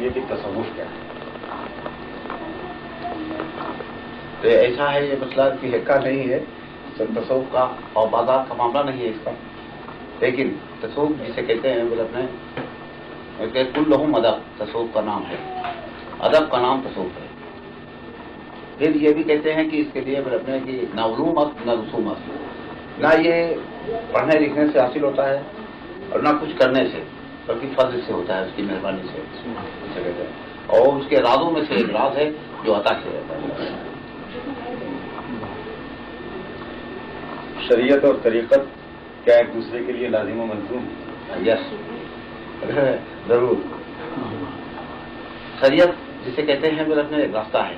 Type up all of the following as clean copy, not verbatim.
یہ کہ تصوف کیا ہے؟ تو ایسا ہے، یہ مسئلہ کی حقہ نہیں ہے تصوف کا، اور بازار کا معاملہ نہیں ہے اس کا، لیکن تصوف جسے کہتے ہیں بولے اپنے کل لہم ادب تصوف کا نام ہے، ادب کا نام تصوف ہے۔ پھر یہ بھی کہتے ہیں کہ اس کے لیے بولے اپنے کی نہ علومت نہ رسومت، نہ یہ پڑھنے لکھنے سے حاصل ہوتا ہے اور نہ کچھ کرنے سے، بلکہ فضل سے ہوتا ہے، اس کی مہربانی سے کہتے ہیں، اور اس کے رازوں میں سے ایک راز ہے جو عطا کیا جاتا ہے۔ شریعت اور طریقت کیا ایک دوسرے کے لیے لازم و ملزوم؟ یس، ضرور۔ شریعت جسے کہتے ہیں وہ اپنے ایک راستہ ہے،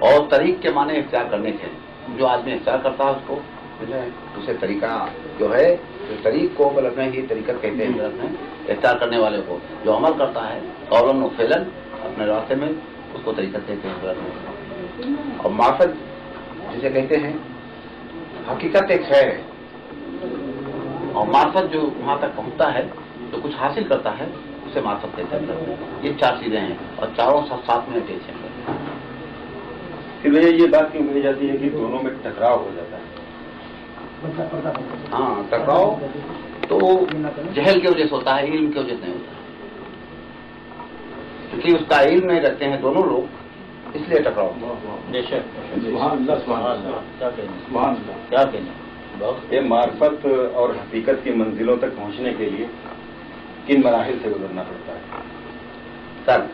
اور طریق کے معنی اختیار کرنے کے، جو آدمی اختیار کرتا ہے اس کو اسے طریقہ جو ہے، جو طریق کو بلکہ ہی طریقت کہتے ہیں اختیار کرنے والے کو، جو عمل کرتا ہے قولاً و فعلاً اپنے راستے میں، اس کو طریقت کہتے ہیں۔ اور معرفت جسے کہتے ہیں حقیقت ایک شے ہے، اور معرفت جو وہاں تک پہنچتا ہے، جو کچھ حاصل کرتا ہے، اسے معرفت کہتے ہیں۔ یہ چار چیزیں ہیں اور چاروں ساتھ میں اٹیچ ہیں۔ پھر یہ بات کیوں کہی جاتی ہے کہ دونوں میں ٹکراؤ ہو جاتا ہے؟ ہاں، ٹکراؤ تو جہل کی وجہ سے ہوتا ہے، علم کی وجہ سے نہیں ہوتا ہے، کیونکہ اس کا علم نہیں رکھتے ہیں دونوں لوگ، اس لیے ٹکراؤ۔ یہ معرفت اور حقیقت کی منزلوں تک پہنچنے کے لیے کن مراحل سے گزرنا پڑتا ہے؟ ترک،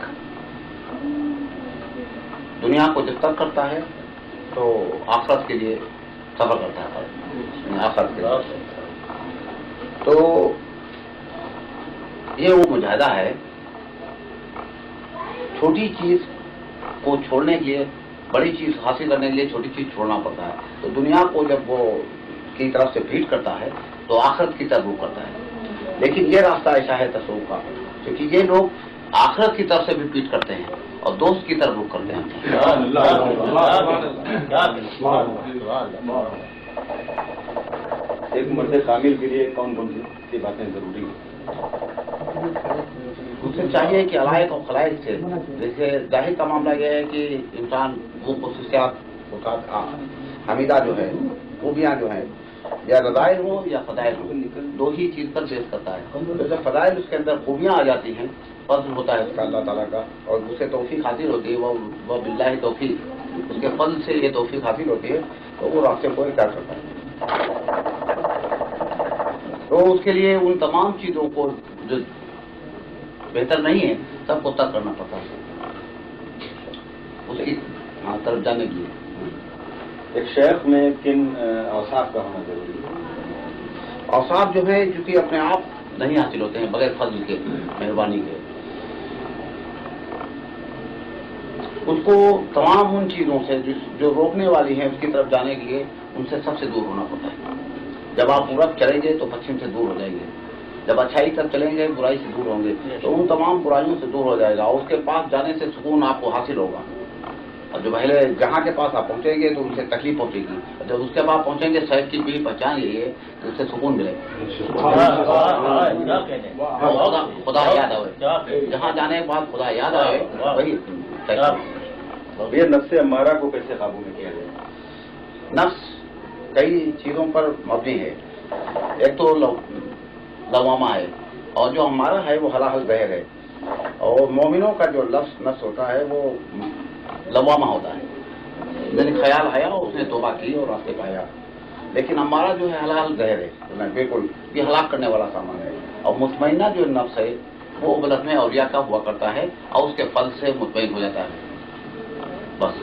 دنیا کو جب ترک کرتا ہے تو آخرت کے لیے سفر کرتا ہے، آخرت کے لیے۔ تو یہ وہ مجاہدہ ہے، چھوٹی چیز کو چھوڑنے کے لیے بڑی چیز حاصل کرنے کے لیے چھوٹی چیز چھوڑنا پڑتا ہے۔ تو دنیا کو جب وہ کی طرف سے بھیٹ کرتا ہے تو آخرت کی طرف رخ کرتا ہے، لیکن یہ راستہ ایسا ہے تصوف کا، کیونکہ یہ لوگ آخرت کی طرف سے بھی بھیٹ کرتے ہیں اور دوست کی طرف رخ کرتے ہیں۔ ایک مرد کامل کے لیے کون کون سی باتیں ضروری ہیں؟ اسے چاہیے کہ علائق اور خلائق سے، جیسے ظاہر کا معاملہ یہ ہے کہ انسان وہ خصوصیات حمیدہ جو ہے، خوبیاں جو ہیں، یا رضائل ہو یا فضائل ہو، دو ہی چیز پر بیس کرتا ہے۔ جب فضائل اس کے اندر خوبیاں آ جاتی ہیں، فضل ہوتا ہے اس کا اللہ تعالیٰ کا، اور اسے توفیق حاصل ہوتی ہے، وہ باللہ توفیق، اس کے فضل سے یہ توفیق حاصل ہوتی ہے، تو وہ راستے کو اختیار کرتا ہے۔ تو اس کے لیے ان تمام چیزوں کو جو بہتر نہیں ہے سب کو ترک کرنا پڑتا ہے اس کی طرف جانے کے لیے۔ ایک شیخ میں کن اوصاف کا ہونا ضروری ہے؟ اوصاف جو ہے چونکہ اپنے آپ نہیں حاصل ہوتے ہیں بغیر فضل کے، مہربانی کے، اس کو تمام ان چیزوں سے جو روکنے والی ہیں اس کی طرف جانے کے لیے ان سے سب سے دور ہونا پڑتا ہے۔ جب آپ پورب چلیں گے تو پچھم سے دور ہو جائیں گے، جب اچھائی طرف چلیں گے برائی سے دور ہوں گے، تو ان تمام برائیوں سے دور ہو جائے گا، اور اس کے پاس جانے سے سکون آپ کو حاصل ہوگا۔ اور جو پہلے جہاں کے پاس آپ پہنچیں گے تو ان سے تکلیف پہنچے گی، جب اس کے پاس پہنچیں گے صحت کی پیڑھی پہچان لیے تو اس سے سکون ملے گا، خدا یاد آئے، جہاں جانے کے بعد خدا یاد آئے وہی۔ یہ نفس امارہ کو کیسے قابو میں کیا جائے؟ نفس کئی چیزوں پر مبنی ہے، ایک تو لوامہ ہے، اور جو ہمارا ہے وہ حلال زہر ہے، اور مومنوں کا جو نفس ہوتا ہے وہ لوامہ ہوتا ہے، یعنی خیال آیا اور اس نے توبہ کی اور راستے پایا، لیکن ہمارا جو ہے حلال زہر ہے، بالکل یہ ہلاک کرنے والا سامان ہے۔ اور مطمئنہ جو نفس ہے وہ بلد میں اولیاء کا ہوا کرتا ہے اور اس کے فضل سے مطمئن ہو جاتا ہے، بس۔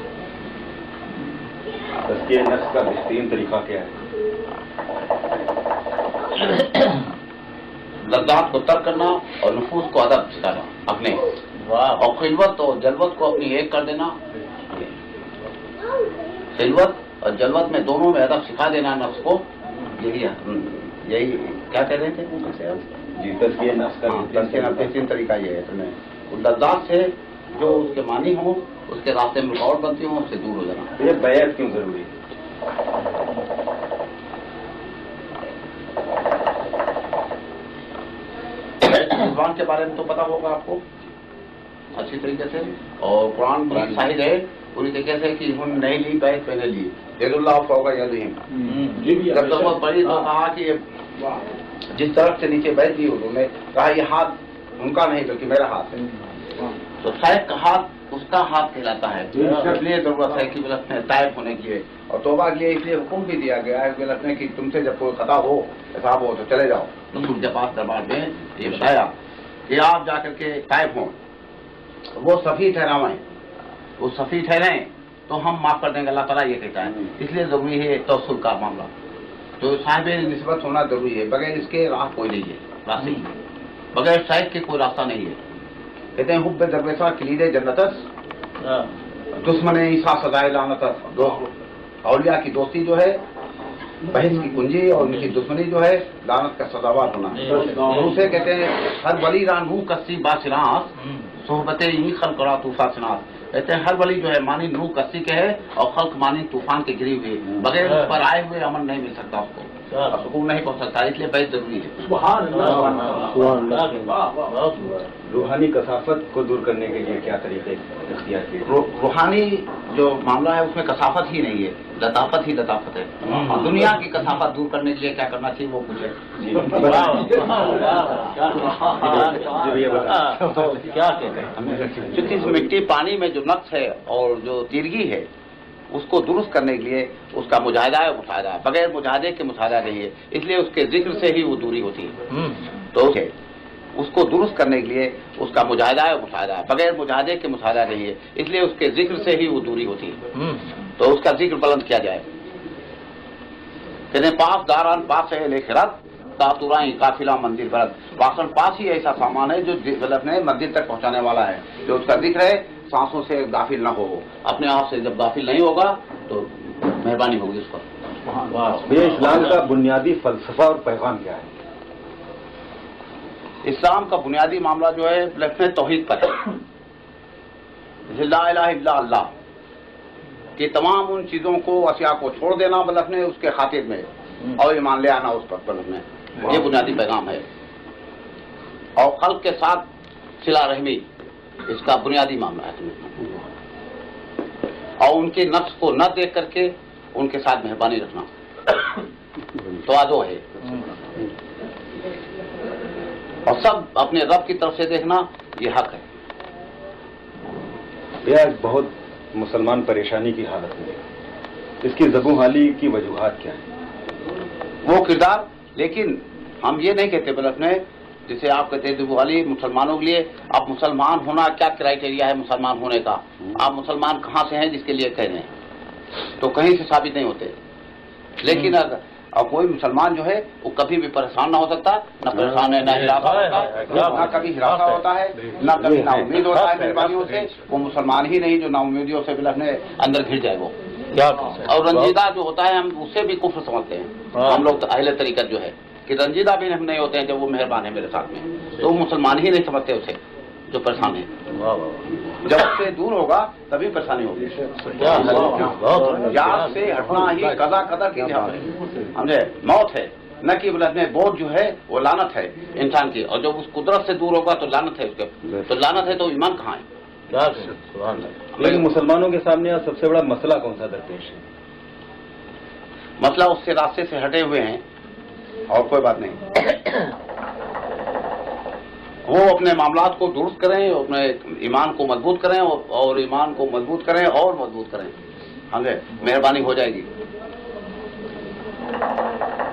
تزکیہ نفس کا بہترین طریقہ کیا ہے؟ لذات کو ترک کرنا اور نفوس کو ادب سکھانا اپنے، اور خلوت اور جلوت کو اپنی ایک کر دینا، خلوت اور جلوت میں دونوں میں ادب سکھا دینا نفس کو، یہی کیا کہہ رہے تھے جی؟ تزکیہ نفس کا بہترین طریقہ یہ ہے، تمہیں لذات سے جو اس کے معنی ہوں، اس کے راستے میں رکاوٹ بنتی ہوں، اس سے دور ہو جانا۔ یہ بیعت کیوں ضروری ہے؟ رضوان کے بارے میں تو پتا ہوگا آپ کو اچھی طریقے سے، اور قرآن کی شاہد ہے پوری طریقے سے کہ انہوں نے نہیں لی بیعت پہنے لی، ید اللہ فوق ایدیہم۔ جب ضرورت پڑی تو کہا کہ جس طرف سے نیچے بیٹھ دی انہوں نے کہا یہ ہاتھ ان کا نہیں بلکہ میرا ہاتھ ہے، تو صاحب کا ہاتھ اس کا ہاتھ کہلاتا ہے، اس لیے ضرورت ہے کہ غلط میں طائب ہونے کی ہے، اور توبہ کے لیے اس لیے حکم بھی دیا گیا ہے غلط میں کہ تم سے جب کوئی خطا ہو حساب ہو تو چلے جاؤ۔ رسول کے پاس دربار میں یہ بتایا کہ آپ جا کر کے طائب ہوں، وہ صفی ٹھہراویں، وہ صفی ٹھہرائیں تو ہم معاف کر دیں گے، اللہ تعالیٰ یہ کہتا ہے، اس لیے ضروری ہے توسل کا معاملہ، تو صاحب نسبت ہونا ضروری ہے، بغیر اس کے راہ کوئی نہیں ہے، راستہ بغیر صاحب کے کوئی راستہ نہیں ہے۔ کہتے ہیں حب درویشہ کلید جنتس دشمن عیسیٰ سزائے لعنتس، اولیاء کی دوستی جو ہے بحث کی کنجی اور ان کی دشمنی جو ہے لعنت کا سزاوار ہونا۔ دوسرے کہتے ہیں ہر ولی ران روح کسی باشناس صحبت ہی خلق کرا طوفان شناس، کہتے ہیں ہر ولی جو ہے مانی نور کسی کے ہے اور خلق مانی طوفان کے گری ہوئے، بغیر اس پر آئے ہوئے عمل نہیں مل سکتا اس کو، سکون نہیں پہنچ سکتا، اس لیے بیعت ضروری ہے۔ روحانی کثافت کو دور کرنے کے لیے کیا طریقے اختیار کیے؟ روحانی جو معاملہ ہے اس میں کثافت ہی نہیں ہے، لطافت ہی لطافت ہے۔ دنیا کی کثافت دور کرنے کے لیے کیا کرنا چاہیے وہ پوچھے۔ کیا کہتے ہیں؟ چونکہ اس مٹی پانی میں جو نقص ہے اور جو تیرگی ہے اس کو درست کرنے کے لیے اس کا مجاہدہ ہے، مشاہدہ ہے، بغیر مجاہدے کے مشاہدہ نہیں ہے، اس لیے اس کے ذکر سے ہی وہ دوری ہوتی ہے، تو اس کو درست کرنے کے لیے اس کا مجاہدہ ہے، مشاہدہ ہے، بغیر مجاہدے کے مشاہدہ نہیں ہے، اس لیے اس کے ذکر سے ہی وہ دوری ہوتی ہے، تو اس کا ذکر بلند کیا جائے۔ کہتے ہیں پاس داران پاس ہے لے خرد تاتورائیں قافلہ مندر برد، واقعاً پاس ہی ایسا سامان ہے جو مسجد تک پہنچانے والا ہے، جو اس کا ذکر ہے سانسوں سے غافل نہ ہو، اپنے آپ سے جب غافل نہیں ہوگا تو مہربانی ہوگی اس پر۔ یہ اسلام کا بنیادی فلسفہ اور پیغام کیا ہے؟ اسلام کا بنیادی معاملہ جو ہے میں توحید پر ہے، لا الہ الا اللہ، کہ تمام ان چیزوں کو اشیاء کو چھوڑ دینا بلکہ اس کے خاطر میں اور ایمان لے آنا اس پر بلکہ یہ بنیادی پیغام ہے، اور خلق کے ساتھ صلہ رحمی اس کا بنیادی معاملہ ہے، اور ان کے نفس کو نہ دیکھ کر کے ان کے ساتھ مہربانی رکھنا تواضع ہے، اور سب اپنے رب کی طرف سے دیکھنا یہ حق ہے۔ یہ آج بہت مسلمان پریشانی کی حالت میں ہے، اس کی زبوں حالی کی وجوہات کیا ہیں؟ وہ کردار، لیکن ہم یہ نہیں کہتے بلکہ نے جسے آپ کہتے ہیں والی مسلمانوں کے لیے اب مسلمان ہونا کیا کرائٹیریا ہے مسلمان ہونے کا، آپ مسلمان کہاں سے ہیں جس کے لیے کہہ رہے ہیں، تو کہیں سے ثابت نہیں ہوتے، لیکن اور کوئی مسلمان جو ہے وہ کبھی بھی پریشان نہ ہو سکتا، نہ پریشان ہے، نہ ہراساں ہوتا ہے، نہ کبھی ہراساں ہوتا ہے، نہ کبھی نا امید ہوتا ہے مہربانیوں سے، وہ مسلمان ہی نہیں جو نا امیدیوں سے بل اپنے اندر گھر جائے وہ، اور رنجیدہ جو ہوتا ہے ہم اس سے بھی کفر سمجھتے ہیں ہم لوگ، اہل طریقت جو ہے کہ رنجیدہ بھی ہم نہیں ہوتے ہیں جب وہ مہربان ہے میرے ساتھ میں، تو وہ مسلمان ہی نہیں سمجھتے اسے جو پریشان ہے، جب اس سے دور ہوگا تبھی پریشانی ہوگی، یاد سے ہٹنا ہی قضا قدر کی جہاں ہے، سمجھے، موت ہے، نہ کہ بلد میں بوجھ جو ہے وہ لعنت ہے انسان کی، اور جب اس قدرت سے دور ہوگا تو لعنت ہے اس کے، تو لعنت ہے تو ایمان کہاں ہے؟ لیکن مسلمانوں کے سامنے آج سب سے بڑا مسئلہ کون سا درپیش ہے؟ مسئلہ اس سے راستے سے ہٹے ہوئے ہیں اور کوئی بات نہیں، وہ اپنے معاملات کو درست کریں، اپنے ایمان کو مضبوط کریں، اور ایمان کو مضبوط کریں اور مضبوط کریں، سمجھے، مہربانی ہو جائے گی۔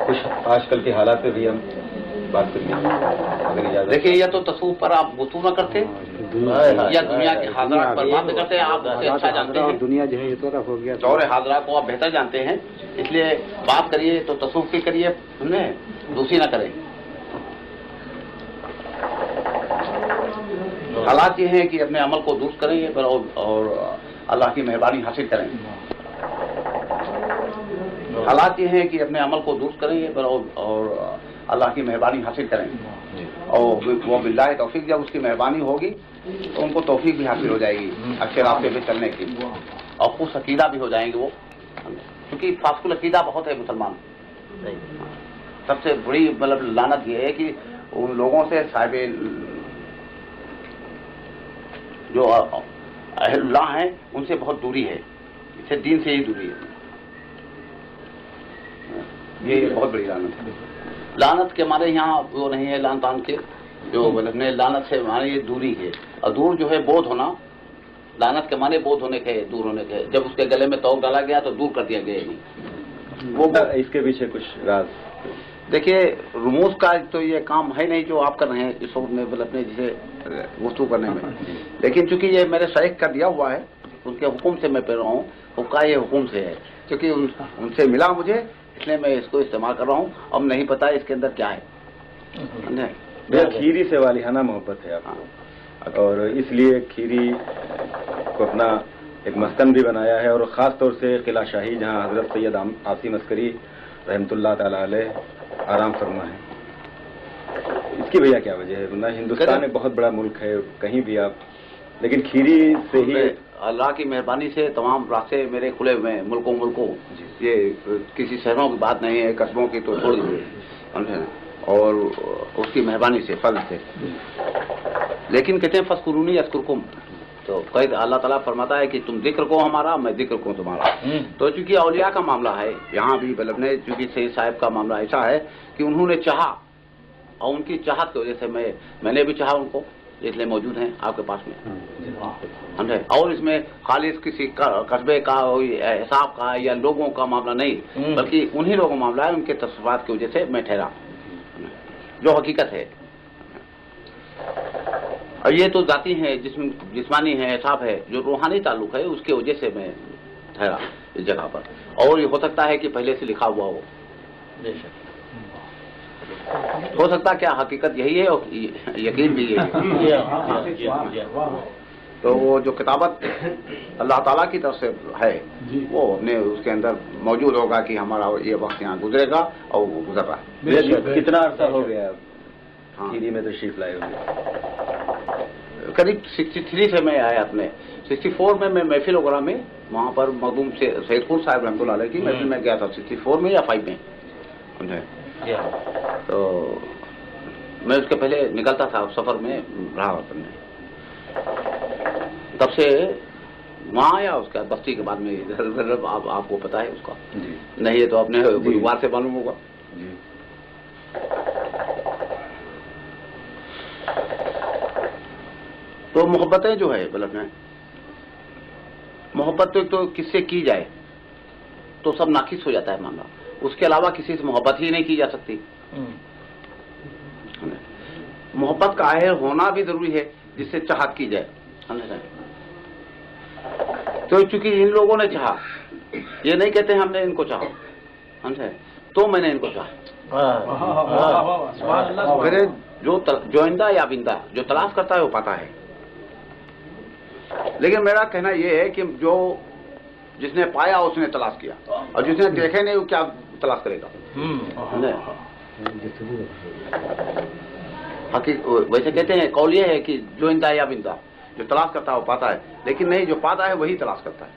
کچھ آج کل کے حالات پہ بھی ہم بات کریں اگر اجازت۔ دیکھیے یہ تو تصوف پر آپ گفتگو نہ کرتے یا دنیا کے حاضرات پر بات کرتے ہیں، آپ اسے اچھا جانتے ہیں، دنیا جو ہے یہ طرف ہو گیا، دور حاضرات کو آپ بہتر جانتے ہیں، اس لیے بات کریے تو تصوف کی کریے، سمجھے، دوسری نہ کریں۔ حالات یہ ہیں کہ اپنے عمل کو درست کریں اور اللہ کی مہربانی حاصل کریں، حالات یہ ہیں کہ اپنے عمل کو درست کریں اور اللہ کی مہربانی حاصل کریں، اور وہ باللہ توفیق، جب اس کی مہربانی ہوگی تو ان کو توفیق بھی حاصل ہو جائے گی اچھے راستے پہ چلنے کی، اور خوش عقیدہ بھی ہو جائیں گے وہ، کیونکہ فاسق العقیدہ بہت ہے مسلمان، سب سے بڑی مطلب لعنت یہ ہے کہ ان لوگوں سے صاحب جو اہل اللہ ہیں ان سے بہت دوری ہے، اسے دین سے ہی دوری ہے. یہ بہت بڑی لعنت ہے. لعنت کے ہمارے یہاں وہ نہیں ہے لعنتان کے، جو اپنے لعنت سے ہمارے یہ دوری ہے. اور دور جو ہے بودھ ہونا، لعنت کے معنی بودھ ہونے کے، دور ہونے کے. جب اس کے گلے میں توق ڈالا گیا تو دور کر دیا گیا نہیں. وہ اس کے پیچھے کچھ راز؟ دیکھیے رموز کا تو یہ کام ہے نہیں جو آپ کر رہے ہیں اس وقت میں اپنے جسے گفتگو کرنے میں، لیکن چونکہ یہ میرے شیخ کا دیا ہوا ہے، ان کے حکم سے میں پڑھ رہا ہوں. حکا یہ حکم سے ہے، کیونکہ ان سے ملا مجھے، اس لیے میں اس کو استعمال کر رہا ہوں. اب نہیں پتا اس کے اندر کیا ہے. کھیری سے والہانہ محبت ہے آپ کو، اور اس لیے کھیری کو اپنا ایک مسکن بھی بنایا ہے، اور خاص طور سے قلعہ شاہی جہاں حضرت سید عاصم عسکری رحمۃ اللہ تعالی علیہ آرام فرما ہے. اس کی بھیا کیا وجہ ہے؟ ورنہ ہندوستان ایک بہت بڑا ملک ہے، کہیں بھی آپ، لیکن کھیری سے ہی اللہ کی مہربانی سے تمام راستے میرے کھلے ہوئے ہیں ملکوں. یہ کسی شہروں کی بات نہیں ہے، قصبوں کی تو چھوڑ دیجیے، سمجھے نا، اور اس کی مہربانی سے فضل سے. لیکن کہتے ہیں فذکرونی اذکرکم، تو اللہ تعالیٰ فرماتا ہے کہ تم ذکر کو ہمارا، میں ذکر کو تمہارا. تو چونکہ اولیاء کا معاملہ ہے یہاں بھی نے چونکہ سید صاحب کا معاملہ ایسا ہے کہ انہوں نے چاہا، اور ان کی چاہت کی وجہ سے میں نے بھی چاہا ان کو، اس لیے موجود ہیں آپ کے پاس میں، سمجھے. اور اس میں خالص کسی قصبے کا حساب کا یا لوگوں کا معاملہ نہیں، بلکہ انہی لوگوں کا معاملہ ہے، ان کے تصورات کی وجہ سے میں ٹھہرا جو حقیقت ہے. اور یہ تو ذاتی ہے، جسمانی ہے، حساب ہے. جو روحانی تعلق ہے اس کی وجہ سے میں ٹھہرا اس جگہ پر. اور یہ ہو سکتا ہے کہ پہلے سے لکھا ہوا ہو، ہو سکتا کیا حقیقت یہی ہے اور یقین بھی یہی ہے. تو وہ جو کتابت اللہ تعالیٰ کی طرف سے ہے وہ نے اس کے اندر موجود ہوگا کہ ہمارا یہ وقت یہاں گزرے گا، اور وہ گزر رہا ہے. کتنا عرصہ ہو گیا کھیری میں تشریف لائے ہوئے؟ قریب 63 سے میں آیا اپنے. 64 میں محفل وغیرہ میں وہاں پر مخدوم سید خور صاحب رحمۃ اللہ علیہ کی محفل میں گیا تھا 64 میں یا 5 میں، سمجھے. تو میں اس کے پہلے نکلتا تھا سفر میں رہا ہوتا میں، تب سے وہاں آیا. اس کا بستی کے بعد میں آپ کو پتا ہے اس کا، نہیں ہے تو اپنے گلوار سے معلوم ہوگا. تو محبتیں جو ہے بلب میں محبت تو کس سے کی جائے تو سب ناقص ہو جاتا ہے معاملہ. اس کے علاوہ کسی سے محبت ہی نہیں کی جا سکتی. محبت کا اہل ہونا بھی ضروری ہے جس سے چاہت کی جائے. تو چونکہ ان لوگوں نے چاہا، یہ نہیں کہتے ہم نے ان کو چاہا، سمجھے، تو میں نے ان کو چاہا. جو آئندہ یا بندہ جو تلاش کرتا ہے وہ پاتا ہے. لیکن میرا کہنا یہ ہے کہ جس نے پایا اس نے تلاش کیا، اور جس نے دیکھے نہیں وہ کیا تلاش کرے گا. ویسے کہتے ہیں قول یہ ہے کہ جو آئندہ یا بندہ جو تلاش کرتا ہے وہ پاتا ہے، لیکن نہیں، جو پاتا ہے وہی تلاش کرتا ہے.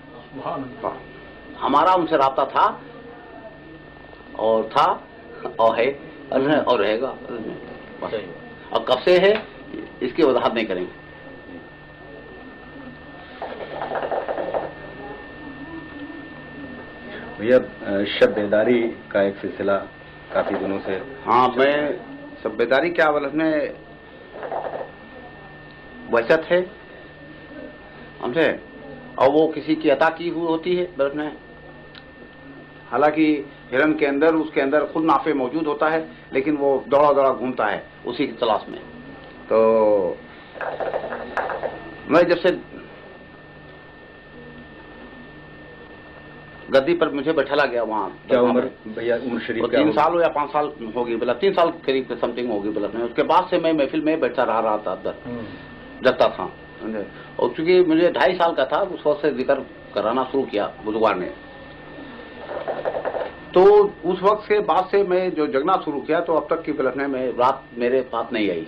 ہمارا ان سے رابطہ تھا اور ہے اور رہے گا. اور کب سے ہے اس کی وضاحت نہیں کریں گے. بھیا شب بیداری کا ایک سلسلہ کافی دنوں سے، ہاں میں شب بیداری کیا بولے میں وحشت ہے، سمجھے، اور وہ کسی کی عطا کی ہوئی ہوتی ہے بلب میں. حالانکہ ہرن کے اندر اس کے اندر خود نافع موجود ہوتا ہے، لیکن وہ دوڑا دوڑا گھومتا ہے اسی کی تلاش میں. تو میں جب سے گدی پر مجھے بیٹھالا گیا وہاں، کیا عمر بھیا عمر شریف 3 سال ہو یا 5 سال ہوگی، بلا 3 سال قریب سم تھنگ ہوگی بلا. اس کے بعد سے میں محفل میں بیٹھتا رہا تھا، جگتا تھا. اور چونکہ مجھے 2.5 سال کا تھا اس وقت سے ذکر کرانا شروع کیا بزرگوار نے. تو اس وقت کے بعد سے میں جو جگنا شروع کیا تو اب تک کی بلکہ میں رات میرے پاس نہیں آئی.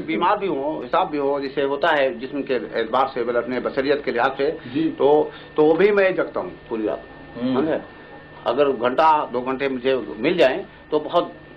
بیمار بھی ہوں، حساب بھی ہو، جسے ہوتا ہے جسم کے اعتبار سے اپنے بصریت کے لحاظ سے، تو وہ بھی میں جگتا ہوں پوری رات. اگر گھنٹہ 2 گھنٹے مجھے مل جائیں تو بہت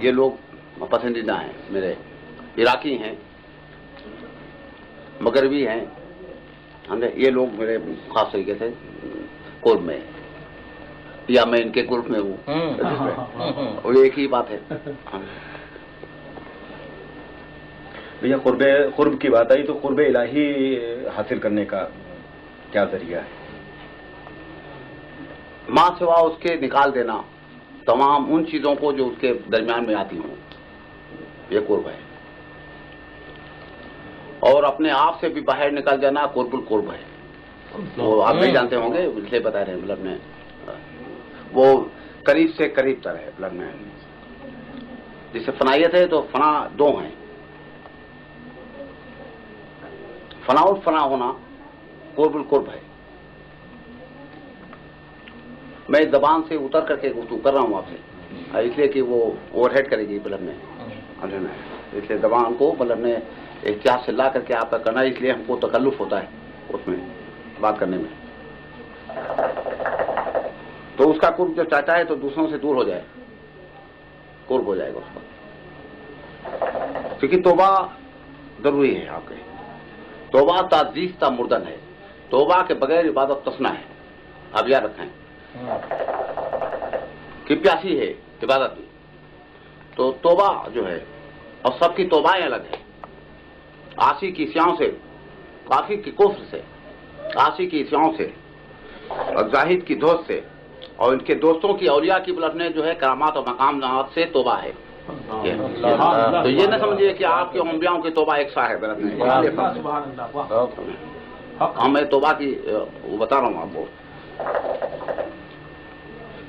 یہ لوگ پسندیدہ ہیں میرے، عراقی ہیں، مغربی ہیں، یہ لوگ میرے خاص طریقے سے قرب میں ہیں، یا میں ان کے قرب میں ہوں، اور ایک ہی بات ہے۔ بھیا قرب کی بات آئی تو قرب الہی حاصل کرنے کا کیا ذریعہ ہے؟ ماں سوا اس کے نکال دینا تمام ان چیزوں کو جو اس کے درمیان میں آتی ہوں، یہ قرب ہے۔ اور اپنے آپ سے بھی باہر نکل جانا قرب القرب ہے، وہ آپ نہیں جانتے ہوں گے، اس لیے بتا رہے ہیں، مطلب میں وہ قریب سے قریب تر ہے، مطلب میں جسے فنائیت ہے تو فنا دو ہیں، فنا اور فنا ہونا قرب القرب ہے۔ میں زبان سے اتر کر کے گفتگو کر رہا ہوں آپ سے، اس لیے کہ وہ اوور ہیڈ کرے گی، مطلب میں اس لیے زبان کو مطلب میں احتیاط سے لا کر کے آپ کا کرنا، اس لیے ہم کو تکلف ہوتا ہے اس میں بات کرنے میں۔ تو اس کا قرب جب چاہتا ہے تو دوسروں سے دور ہو جائے، قرب ہو جائے گا اس کا، کیونکہ توبہ ضروری ہے آپ کے۔ توبہ تعزیز تا مردن ہے، توبہ کے بغیر عبادت تسنا ہے، آپ یاد رکھیں کہ پیاسی ہے عبادت بھی۔ تو توبہ جو ہے، اور سب کی توبائیں الگ ہیں، عاصی کی سیاؤں سے، کافر کی کفر سے، عاصی کی سیاؤں سے، اور زاہد کی دوست سے، اور ان کے دوستوں کی اولیاء کی بلند جو ہے کرامات اور مقامات سے توبہ ہے۔ تو یہ نہ سمجھیے کہ آپ کے انبیاؤں کی توبہ ایک سا ہے، غلط نہیں۔ میں توبہ کی وہ بتا رہا ہوں آپ کو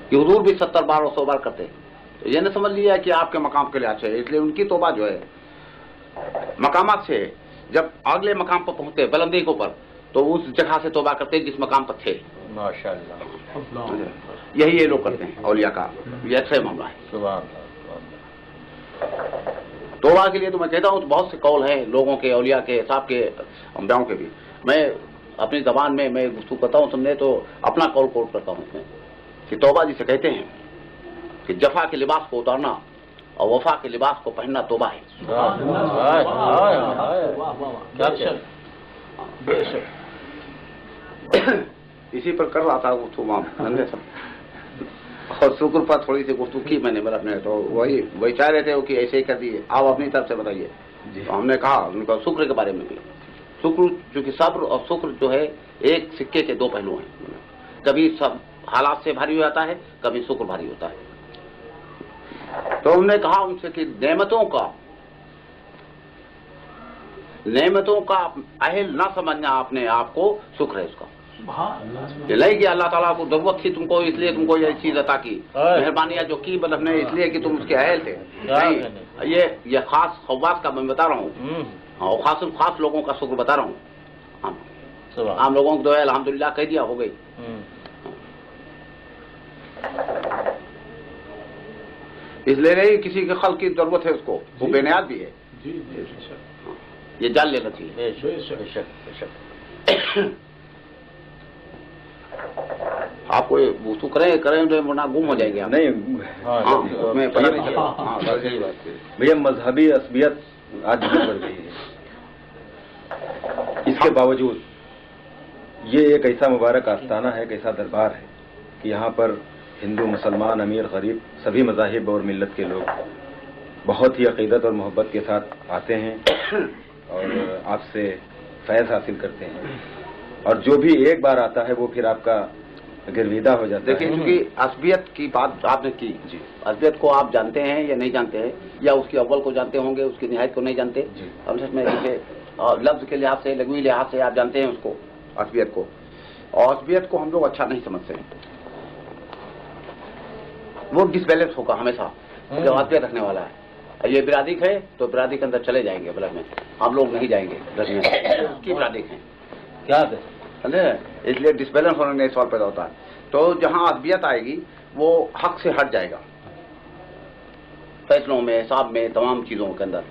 کہ حضور بھی 70 بار اور 100 بار کرتے، تو یہ نہ سمجھ لیا کہ آپ کے مقام کے لحاظ سے، اس لیے ان کی توبہ جو ہے مقامات سے ہے۔ جب اگلے مقام پر پہنچتے بلندی کے اوپر تو اس جگہ سے توبہ کرتے جس مقام پر تھے۔ ماشاءاللہ، یہی یہ لوگ کرتے ہیں اولیاء کا، یہ اچھا معاملہ ہے۔ توبہ کے لیے تو میں کہتا ہوں تو بہت سے قول ہیں لوگوں کے، اولیاء کے، صاحب کے، انبیاؤں کے بھی۔ میں اپنی زبان میں گفتگو کرتا ہوں سننے تو اپنا قول کوٹ کرتا ہوں اس میں کہ توبہ جسے کہتے ہیں کہ جفا کے لباس کو اتارنا اور وفا کے لباس کو پہننا توبہ ہے۔ اسی پر کر رہا تھا گفتگو اور شکر پر تھوڑی سی گفتگو کی میں نے، مطلب نے تو وہی چاہ رہے تھے کہ ایسے ہی کر دیے، آپ اپنی طرف سے بتائیے۔ تو ہم نے کہا شکر کے بارے میں بھی، شکر چونکہ صبر اور شکر جو ہے ایک سکے کے دو پہلو ہیں، کبھی سب حالات سے بھاری ہو جاتا ہے، کبھی شکر بھاری ہوتا ہے۔ تو ہم نے کہا ان سے کہ نعمتوں کا اہل نہ سمجھنا اپنے آپ کو شکر ہے اس کا۔ یہ نہیں کہ اللہ تعالیٰ کو ضرورت تھی تم کو اس لیے تم کو یہ چیز عطا کی، مہربانیاں جو کی مطلب نے اس لیے کہ تم اس کے اہل تھے، نہیں، یہ خاص خواص کا میں بتا رہا ہوں، اور خاص لوگوں کا شکر بتا رہا ہوں۔ عام لوگوں کو تو الحمدللہ کہہ دیا ہو گئی۔ اس لیے نہیں کسی کے خلق کی ضرورت ہے اس کو، وہ بے نیاز بھی ہے، یہ جان لینا چاہیے۔ آپ کو وضو کریں ورنہ گم ہو جائیں گے آپ۔ نہیں میں پتہ نہیں چلا۔ بھیا مذہبی عصبیت آج بہت بڑھ گئی ہے، اس کے باوجود یہ ایک ایسا مبارک آستانہ ہے، ایک ایسا دربار ہے کہ یہاں پر ہندو، مسلمان، امیر، غریب، سبھی مذاہب اور ملت کے لوگ بہت ہی عقیدت اور محبت کے ساتھ آتے ہیں اور آپ سے فیض حاصل کرتے ہیں، اور جو بھی ایک بار آتا ہے وہ پھر آپ کا گرویدہ ہو جاتا ہے۔ دیکھیں کیونکہ عصبیت کی بات آپ نے کی، جی، عصبیت کو آپ جانتے ہیں یا نہیں جانتے ہیں، یا اس کی اول کو جانتے ہوں گے، اس کی نہایت کو نہیں جانتے، جی، ہم سچ میں لفظ کے لحاظ سے، لغوی لحاظ سے آپ جانتے ہیں اس کو، عصبیت کو، اور عصبیت کو ہم لوگ اچھا نہیں سمجھتے ہیں، وہ ڈس بیلنس ہوگا ہمیشہ جو عصبیت رکھنے والا ہے۔ یہ برادری ہے تو برادری کے اندر چلے جائیں گے، بلد میں ہم لوگ نہیں جائیں گے، کی برادری ہے کیا ہے، اس لیے ڈس بیلنس ہونے میں سوال پیدا ہوتا ہے۔ تو جہاں عصبیت آئے گی وہ حق سے ہٹ جائے گا، فیصلوں میں، حساب میں، تمام چیزوں کے اندر۔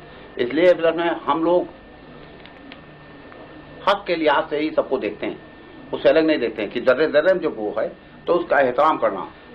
اس لیے بلد میں ہم لوگ حق کے لحاظ سے ہی سب کو دیکھتے ہیں، اس سے الگ نہیں دیکھتے ہیں کہ ذرے ذرے میں جب وہ ہے تو اس کا احترام کرنا،